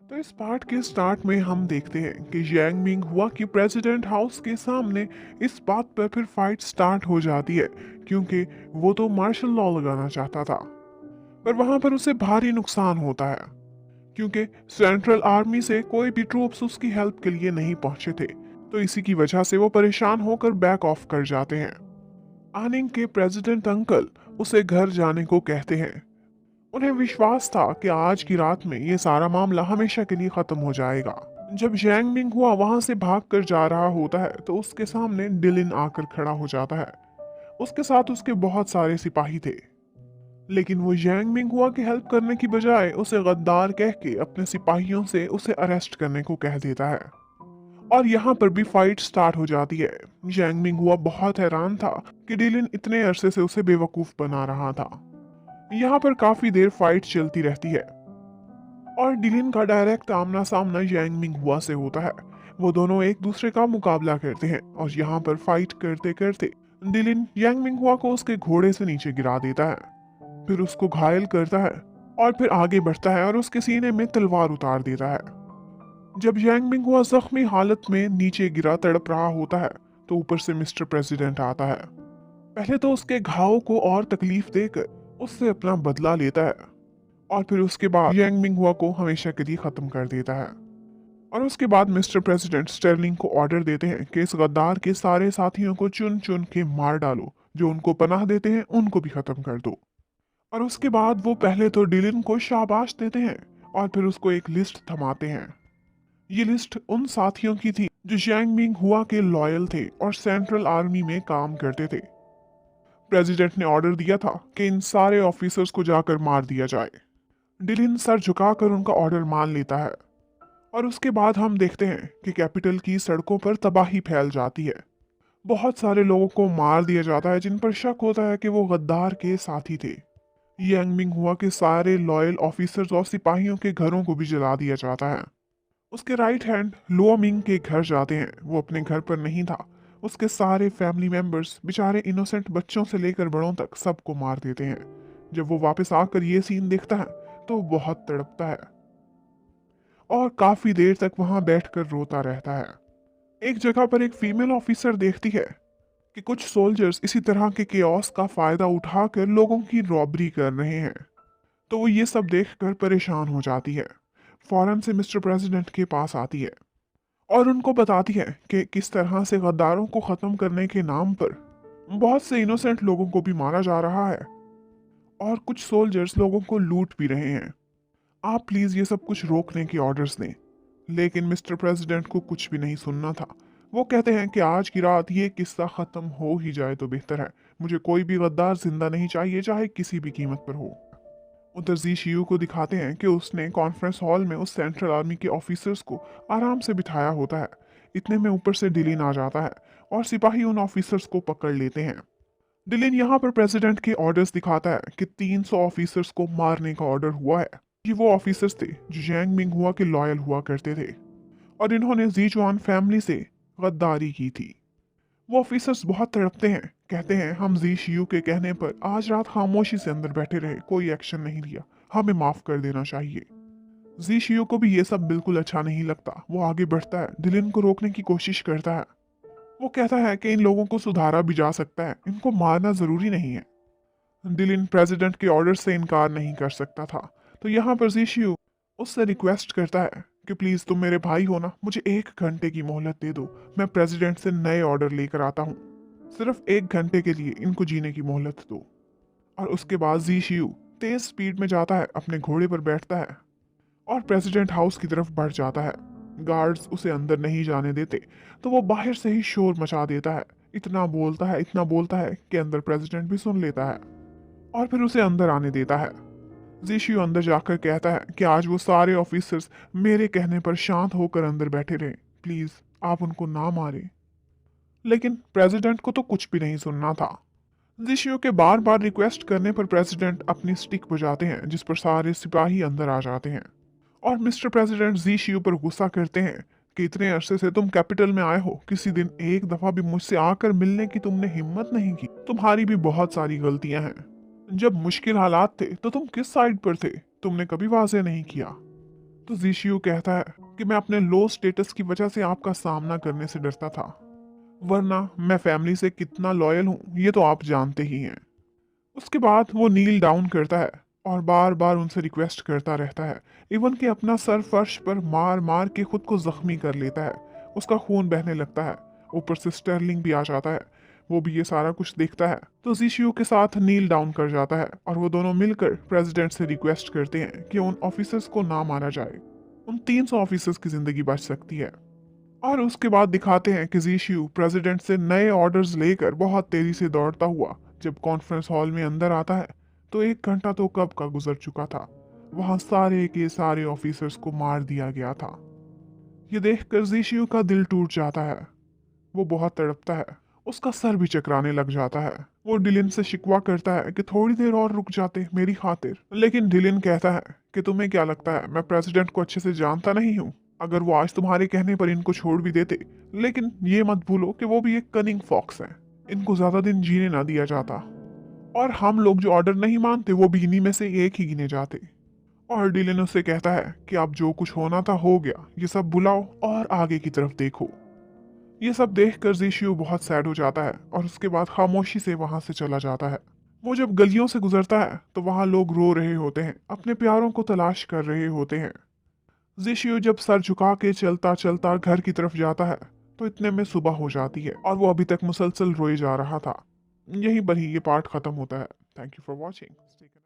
तो इस पार्ट के स्टार्ट में हम देखते हैं कि यांग मिंग हुआ कि प्रेसिडेंट हाउस के सामने इस बात पर फिर फाइट स्टार्ट हो जाती है, क्योंकि वो तो मार्शल लॉ लगाना चाहता था। पर वहां पर उसे भारी नुकसान होता है, क्योंकि सेंट्रल आर्मी से कोई भी ट्रूप्स उसकी हेल्प के लिए नहीं पहुंचे थे। तो इसी की वजह से वो परेशान होकर बैक ऑफ कर जाते हैं। आनिंग के प्रेसिडेंट अंकल उसे घर जाने को कहते हैं। उन्हें विश्वास था कि आज की रात में ये सारा मामला हमेशा के लिए खत्म हो जाएगा। जब जैंग मिंग हुआ वहां से भाग कर जा रहा होता है तो उसके सामने डिलिन आकर खड़ा हो जाता है। उसके साथ उसके बहुत सारे सिपाही थे, लेकिन वो जैंग मिंग हुआ की हेल्प करने की बजाय उसे गद्दार कह के अपने सिपाहियों से उसे अरेस्ट करने को कह देता है। और यहाँ पर भी फाइट स्टार्ट हो जाती है। जैंग मिंग हुआ बहुत हैरान था कि डिलिन इतने अरसे से उसे बेवकूफ बना रहा था। यहाँ पर काफी देर फाइट चलती रहती है और डिलिन का डायरेक्ट आमना सामना यांग मिंग हुआ से होता है। वो दोनों एक दूसरे का मुकाबला करते हैं और यहाँ पर फाइट करते करते डिलिन यांग मिंग हुआ को उसके घोड़े से नीचे गिरा देता है, फिर उसको घायल करता है और फिर आगे बढ़ता है और उसके सीने में तलवार उतार देता है। जब यांग मिंग हुआ जख्मी हालत में नीचे गिरा तड़प रहा होता है तो ऊपर से मिस्टर प्रेसिडेंट आता है। पहले तो उसके घाव को और तकलीफ देकर उससे अपना बदला लेता है और फिर उसके बाद यांग मिंग हुआ को हमेशा के लिए खत्म कर देता है। और उसके बाद मिस्टर प्रेसिडेंट स्टर्लिंग को ऑर्डर देते हैं कि इस गद्दार के सारे साथियों को चुन चुन के मार डालो, जो उनको पनाह देते हैं उनको भी खत्म कर दो। और उसके बाद वो पहले तो डिलिन को शाबाश देते हैं और फिर उसको एक लिस्ट थमाते हैं। ये लिस्ट उन साथियों की थी जो यांग मिंग हुआ के लॉयल थे और सेंट्रल आर्मी में काम करते थे। प्रेसिडेंट ने ऑर्डर दिया था कि इन सारे ऑफिसर्स को जाकर मार दिया जाए। डिलिन सर झुकाकर उनका ऑर्डर मान लेता है और उसके बाद हम देखते हैं कि कैपिटल की सड़कों पर तबाही फैल जाती है। बहुत सारे लोगों को मार दिया जाता है जिन पर शक होता है कि वो गद्दार के साथी थे। यांग मिंग हुआ के सारे लॉयल ऑफिसर्स और सिपाहियों के घरों को भी जला दिया जाता है। उसके राइट हैंड लुओ मिंग के घर जाते हैं। वो अपने घर पर नहीं था। उसके सारे फैमिली मेंबर्स, बेचारे इनोसेंट बच्चों से लेकर बड़ों तक, सबको मार देते हैं। जब वो वापस आकर ये सीन देखता है तो वो बहुत तड़पता है और काफी देर तक वहां बैठकर रोता रहता है। एक जगह पर एक फीमेल ऑफिसर देखती है कि कुछ सोल्जर्स इसी तरह के केओस का फायदा उठाकर लोगों की रॉबरी कर रहे हैं। तो वो ये सब देखकर परेशान हो जाती है। फौरन से मिस्टर प्रेसिडेंट के पास आती है और उनको बताती है कि किस तरह से गद्दारों को खत्म करने के नाम पर बहुत से इनोसेंट लोगों को भी मारा जा रहा है और कुछ सोल्जर्स लोगों को लूट भी रहे हैं। आप प्लीज ये सब कुछ रोकने के ऑर्डर्स दें। लेकिन मिस्टर प्रेसिडेंट को कुछ भी नहीं सुनना था। वो कहते हैं कि आज की रात ये किस्सा खत्म हो ही जाए तो बेहतर है। मुझे कोई भी गद्दार जिंदा नहीं चाहिए, चाहे किसी भी कीमत पर हो। उधर जी शियू को दिखाते हैं कि उसने कॉन्फ्रेंस हॉल में उस सेंट्रल आर्मी के ऑफिसर्स को आराम से बिठाया होता है। इतने में ऊपर से डिलीन आ जाता है और सिपाही उन ऑफिसर्स को पकड़ लेते हैं। डिलीन यहाँ पर प्रेसिडेंट के ऑर्डर्स दिखाता है कि 300 ऑफिसर्स को मारने का ऑर्डर हुआ है। ये वो ऑफिसर्स थे जो यांग मिंग हुआ के लॉयल हुआ करते थे और इन्होंने जीचुआन फैमिली से गद्दारी की थी। वो ऑफिसर्स बहुत तड़पते हैं, कहते हैं हम जी शियू के कहने पर आज रात खामोशी से अंदर बैठे रहे, कोई एक्शन नहीं लिया, हमें माफ कर देना चाहिए। जी शियू को भी ये सब बिल्कुल अच्छा नहीं लगता। वो आगे बढ़ता है, डिलिन को रोकने की कोशिश करता है। वो कहता है कि इन लोगों को सुधारा भी जा सकता है, इनको मारना जरूरी नहीं है। डिलिन प्रेसिडेंट के ऑर्डर से इनकार नहीं कर सकता था। तो यहाँ पर जी शियू उससे रिक्वेस्ट करता है कि प्लीज तुम मेरे भाई हो ना, मुझे 1 घंटे की मोहलत दे दो। मैं प्रेसिडेंट से नए ऑर्डर लेकर आता हूँ। सिर्फ 1 घंटे के लिए इनको जीने की मोहलत दो। और उसके बाद जी शियू तेज स्पीड में जाता है, अपने घोड़े पर बैठता है और प्रेसिडेंट हाउस की तरफ बढ़ जाता है। गार्ड्स उसे अंदर नहीं जाने देते तो वो बाहर से ही शोर मचा देता है। इतना बोलता है कि अंदर प्रेसिडेंट भी सुन लेता है और फिर उसे अंदर आने देता है। जीशियो अंदर जाकर कहता है कि आज वो सारे ऑफिसर्स मेरे कहने पर शांत होकर अंदर बैठे रहे, प्लीज आप उनको ना मारें। लेकिन प्रेसिडेंट को तो कुछ भी नहीं सुनना था। जीशियो के बार बार रिक्वेस्ट करने पर प्रेसिडेंट अपनी स्टिक बजाते हैं जिस पर सारे सिपाही अंदर आ जाते हैं और मिस्टर प्रेसिडेंट जीशियो पर गुस्सा करते हैं कि इतने अरसे से तुम कैपिटल में आए हो, किसी दिन एक दफा भी मुझसे आकर मिलने की तुमने हिम्मत नहीं की। तुम्हारी भी बहुत सारी गलतियां हैं। जब मुश्किल हालात थे तो तुम किस साइड पर थे, तुमने कभी वाजे नहीं किया। तो जीशियो कहता है कि मैं अपने लो स्टेटस की वजह से आपका सामना करने से डरता था, वरना मैं फैमिली से कितना लॉयल हूँ ये तो आप जानते ही हैं। उसके बाद वो नील डाउन करता है और बार बार उनसे रिक्वेस्ट करता रहता है, इवन कि अपना सर फर्श पर मार मार के खुद को जख्मी कर लेता है। उसका खून बहने लगता है। ऊपर से स्टर्लिंग भी आ जाता है, वो भी ये सारा कुछ देखता है तो जीशियो के साथ नील डाउन कर जाता है और वो दोनों मिलकर प्रेसिडेंट से रिक्वेस्ट करते हैं कि उन ऑफिसर्स को ना मारा जाए। उन 300 ऑफिसर्स की जिंदगी बच सकती है। और उसके बाद दिखाते हैं कि जीशियो प्रेसिडेंट से नए ऑर्डर्स लेकर बहुत तेजी से दौड़ता हुआ जब कॉन्फ्रेंस हॉल में अंदर आता है तो 1 घंटा तो कब का गुजर चुका था। वहां सारे के सारे ऑफिसर्स को मार दिया गया था। ये देखकर जीशियो का दिल टूट जाता है। वो बहुत तड़पता है। उसका सर भी चकराने लग जाता है। वो डिलिन से शिकवा करता है कि थोड़ी देर और रुक जाते मेरी खातिर, लेकिन डिलिन कहता है कि तुम्हें क्या लगता है मैं प्रेसिडेंट को अच्छे से जानता नहीं हूँ? अगर वो आज तुम्हारे कहने पर इनको छोड़ भी देते, लेकिन ये मत भूलो कि वो भी एक कनिंग फॉक्स है। इनको ज्यादा दिन जीने ना दिया जाता और हम लोग जो ऑर्डर नहीं मानते वो भी इन्हीं में से एक ही गिने जाते। और डिलिन उससे कहता है कि अब जो कुछ होना था हो गया, ये सब बुलाओ और आगे की तरफ देखो। ये सब देखकर जीशियो बहुत सैड हो जाता है और उसके बाद खामोशी से वहां से चला जाता है। वो जब गलियों से गुजरता है तो वहां लोग रो रहे होते हैं, अपने प्यारों को तलाश कर रहे होते हैं। जीशियो जब सर झुका के चलता चलता घर की तरफ जाता है तो इतने में सुबह हो जाती है और वो अभी तक मुसलसल रोए जा रहा था। यहीं पर ही ये पार्ट खत्म होता है। Thank you for watching.